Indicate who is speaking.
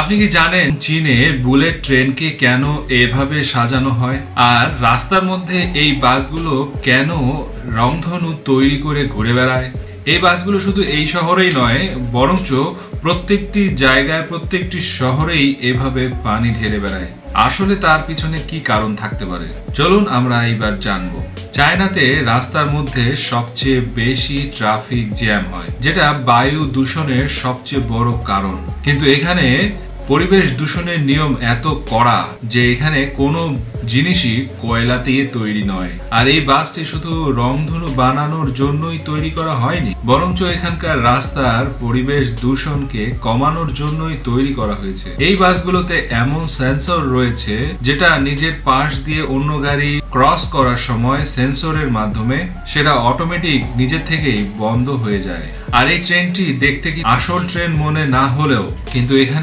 Speaker 1: আপনি কি জানেন চীনে বুলেট ট্রেনকে কেন এভাবে সাজানো হয়, আর রাস্তার মধ্যে এই বাসগুলো কেন রংধনু তৈরি করে ঘুরে বেড়ায়? এই বাসগুলো শুধু এই শহরেই নয়, বরঞ্চ প্রত্যেকটি জায়গায়, প্রত্যেকটি শহরেই এভাবে পানি ঢেলে বেড়ায়। আসলে তার পিছনে কি কারণ থাকতে পারে, চলুন আমরা এইবার জানবো। চায়নাতে রাস্তার মধ্যে সবচেয়ে বেশি ট্রাফিক জ্যাম হয়, যেটা বায়ু দূষণের সবচেয়ে বড় কারণ। কিন্তু এখানে পরিবেশ দূষণের নিয়ম এত কড়া যে এখানে কোনো জিনিসই কয়লা দিয়ে তৈরি নয়। আর এই বাসটি শুধু রংধনু বানানোর জন্যই তৈরি করা হয়নি, বরঞ্চ এখানকার রাস্তার পরিবেশ দূষণকে কমানোর জন্যই তৈরি করা হয়েছে। এই বাসগুলোতে এমন সেন্সর রয়েছে যেটা নিজের পাশ দিয়ে অন্য গাড়ি ক্রস করার সময় সেন্সরের মাধ্যমে সেটা অটোমেটিক নিজে থেকেই বন্ধ হয়ে যায়। আর এই ট্রেনটি দেখতে কি আসল ট্রেন মনে না হলেও কিন্তু এখানে